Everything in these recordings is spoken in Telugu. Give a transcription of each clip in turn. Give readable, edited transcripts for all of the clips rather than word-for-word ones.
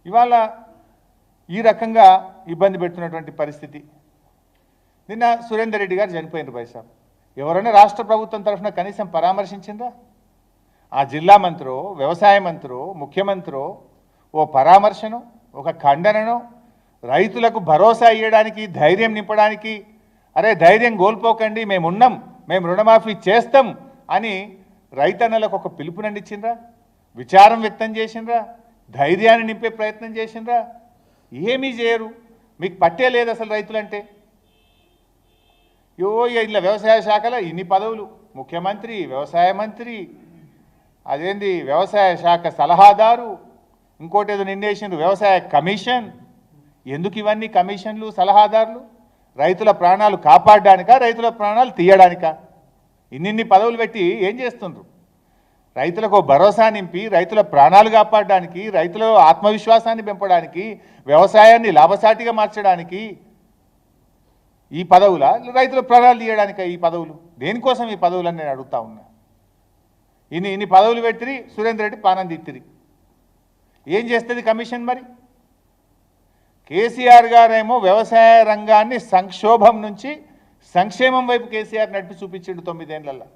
ఇవాళ ఈ రకంగా ఇబ్బంది పెడుతున్నటువంటి పరిస్థితి. నిన్న సురేందర్ రెడ్డి గారు చనిపోయినారు బైసాబ్. ఎవరైనా రాష్ట్ర ప్రభుత్వం తరఫున కనీసం పరామర్శించిందా? ఆ జిల్లా మంత్రో, వ్యవసాయ మంత్రో, ముఖ్యమంత్రో ఓ పరామర్శను, ఒక ఖండనను, రైతులకు భరోసా ఇవ్వడానికి, ధైర్యం నింపడానికి, అరే ధైర్యం కోల్పోకండి, మేమున్నాం, మేము రుణమాఫీ చేస్తాం అని రైతన్నలకు ఒక పిలుపునండిచ్చిండ్రా? విచారం వ్యక్తం చేసిండ్రా? ధైర్యాన్ని నింపే ప్రయత్నం చేసిండ్రా? ఏమీ చేయరు. మీకు పట్టే లేదు అసలు రైతులంటే. ఇలా వ్యవసాయ శాఖలో ఇన్ని పదవులు, ముఖ్యమంత్రి, వ్యవసాయ మంత్రి, అదేంది వ్యవసాయ శాఖ సలహాదారు, ఇంకోటి ఏదో నిండేసిండ్రు వ్యవసాయ కమిషన్. ఎందుకు ఇవన్నీ కమిషన్లు, సలహాదారులు? రైతుల ప్రాణాలు కాపాడడానికా, రైతుల ప్రాణాలు తీయడానికా? ఇన్నిన్ని పదవులు పెట్టి ఏం చేస్తుండ్రు? రైతులకు భరోసా నింపి, రైతుల ప్రాణాలు కాపాడడానికి, రైతుల ఆత్మవిశ్వాసాన్ని పెంపడానికి, వ్యవసాయాన్ని లాభసాటిగా మార్చడానికి ఈ పదవుల, రైతుల ప్రాణాలు తీయడానికా ఈ పదవులు? దేనికోసం ఈ పదవులని నేను అడుగుతా ఉన్నా. ఇన్ని పదవులు పెట్టి సురేందర్ రెడ్డి పానం తీత్తిరి. ఏం చేస్తుంది కమిషన్ మరి? కేసీఆర్ గారేమో వ్యవసాయ రంగాన్ని సంక్షోభం నుంచి సంక్షేమం వైపు కేసీఆర్ నడిపి చూపించిండు 9 ఏళ్లలో.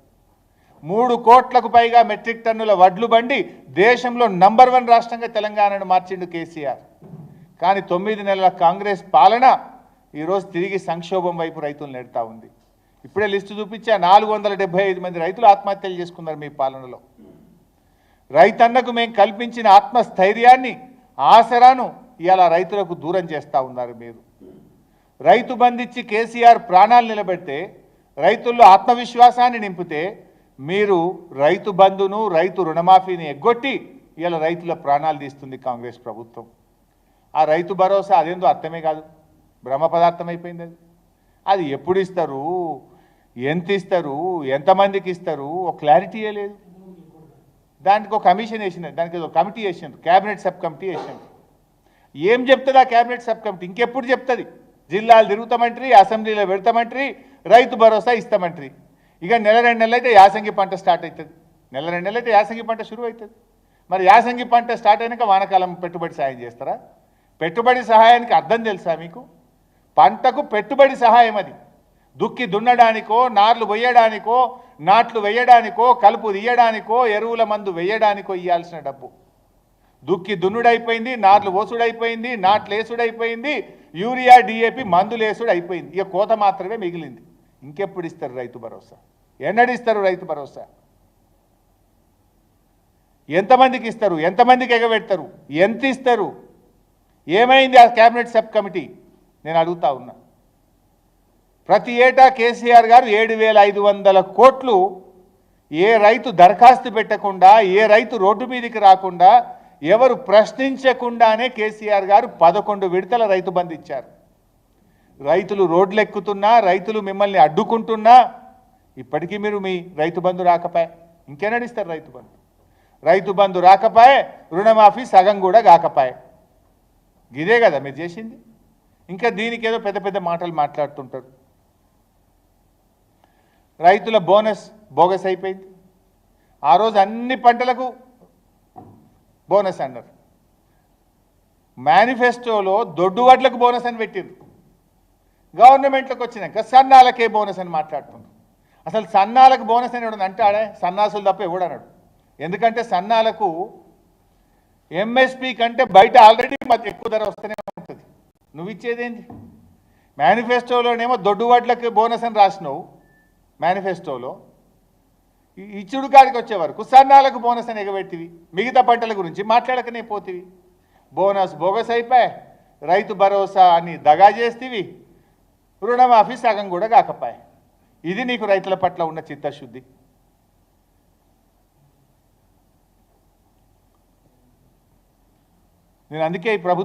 3 కోట్లకు పైగా మెట్రిక్ టన్నుల వడ్లు బండి దేశంలో నంబర్ 1 రాష్ట్రంగా తెలంగాణను మార్చిండు కేసీఆర్. కానీ 9 నెలల కాంగ్రెస్ పాలన ఈరోజు తిరిగి సంక్షోభం వైపు రైతులు నెడతా ఉంది. ఇప్పుడే లిస్టు చూపించా, 475 మంది రైతులు ఆత్మహత్యలు చేసుకున్నారు మీ పాలనలో. రైతన్నకు మేము కల్పించిన ఆత్మస్థైర్యాన్ని, ఆసరాను ఇవాళ రైతులకు దూరం చేస్తూ ఉన్నారు మీరు. రైతు బంధించి కేసీఆర్ ప్రాణాలు నిలబెడితే, రైతుల్లో ఆత్మవిశ్వాసాన్ని నింపితే, మీరు రైతు బంధును, రైతు రుణమాఫీని ఎగ్గొట్టి ఇవాళ రైతుల ప్రాణాలు తీస్తుంది కాంగ్రెస్ ప్రభుత్వం. ఆ రైతు భరోసా అదేందో అర్థమే కాదు, బ్రహ్మ పదార్థం అయిపోయింది. అది ఎప్పుడు ఇస్తారు, ఎంత ఇస్తారు, ఎంతమందికి ఇస్తారు, ఒక క్లారిటీ లేదు. దానికి ఒక కమిషన్ వేసినారు, దానికి ఒక కమిటీ వేసినారు, క్యాబినెట్ సబ్ కమిటీ వేసినారు. ఏం చెప్తుంది ఆ క్యాబినెట్ సబ్ కమిటీ? ఇంకెప్పుడు చెప్తుంది? జిల్లాలు తిరుగుతామంటారు, అసెంబ్లీలో పెడతామంటారు, రైతు భరోసా ఇస్తామంటారు. ఇక నెల 2 నెలలు అయితే యాసంగి పంట స్టార్ట్ అవుతుంది. నెల 2 నెలలు అయితే యాసంగి పంట షురూ అవుతుంది. మరి యాసంగి పంట స్టార్ట్ అయినాక వానకాలం పెట్టుబడి సహాయం చేస్తారా? పెట్టుబడి సహాయానికి అర్థం తెలుసా మీకు? పంటకు పెట్టుబడి సహాయం అది. దుక్కి దున్నడానికో, నార్లు వేయడానికో, నాట్లు వేయడానికో, కలుపు తీయడానికో, ఎరువుల మందు వేయడానికో ఇవ్వాల్సిన డబ్బు. దుక్కి దున్నుడైపోయింది, నార్లు ఓసుడైపోయింది, నాట్లు వేసుడైపోయింది, యూరియా డిఏపి మందులు వేసుడు అయిపోయింది. ఇక కోత మాత్రమే మిగిలింది. ఇంకెప్పుడు ఇస్తారు రైతు భరోసా? ఎన్నడిస్తారు రైతు భరోసా? ఎంతమందికి ఇస్తారు? ఎంతమందికి ఎగబెడతారు? ఎంత ఇస్తారు? ఏమైంది ఆ క్యాబినెట్ సబ్ కమిటీ? నేను అడుగుతా ఉన్నా. ప్రతి ఏటా కేసీఆర్ గారు 7,500 కోట్లు ఏ రైతు దరఖాస్తు పెట్టకుండా, ఏ రైతు రోడ్డు మీదకి రాకుండా, ఎవరు ప్రశ్నించకుండానే కేసీఆర్ గారు 11 విడతల రైతు బంధు ఇచ్చారు. రైతులు రోడ్లు ఎక్కుతున్నా, రైతులు మిమ్మల్ని అడ్డుకుంటున్నా ఇప్పటికీ మీరు మీ రైతు బంధు రాకపాయే. ఇంకెన్నడిస్తారు రైతు బంధు? రైతు బంధు రాకపాయే, రుణమాఫీ సగం కూడా కాకపాయే. ఇదే కదా మీరు చేసింది. ఇంకా దీనికి ఏదో పెద్ద పెద్ద మాటలు మాట్లాడుతుంటారు. రైతుల బోనస్ బోగస్ అయిపోయింది. ఆ రోజు అన్ని పంటలకు బోనస్ అన్నారు. మేనిఫెస్టోలో దొడ్డు వడ్లకు బోనస్ అని పెట్టింది. గవర్నమెంట్లోకి వచ్చినాక సన్నాలకే బోనస్ అని మాట్లాడుతున్నారు. అసలు సన్నాలకు బోనస్ అని ఎవడన్నా అంటాడే? సన్నాసులు తప్ప ఎవడన్నాడు? ఎందుకంటే సన్నాలకు ఎంఎస్పి కంటే బయట ఆల్రెడీ మాకు ఎక్కువ ధర వస్తూనే ఉంటుంది. నువ్వు ఇచ్చేదేంటి? మేనిఫెస్టోలోనేమో దొడ్డు వడ్లకు బోనస్ అని రాసినావు. మేనిఫెస్టోలో ఇచ్చుడు కాడికి వచ్చే వరకు సన్నాలకు బోనస్ అని ఎగబెట్టివి. మిగతా పంటల గురించి మాట్లాడకనే పోతివి. బోనస్ బోగస్ అయిపోయి, రైతు భరోసా అని దగా చేస్తేవి, రుణమాఫీ సగం కూడా కాకపాయి. ఇది నీకు రైతుల పట్ల ఉన్న చిత్తశుద్ధి. నేను అందుకే ఈ ప్రభుత్వం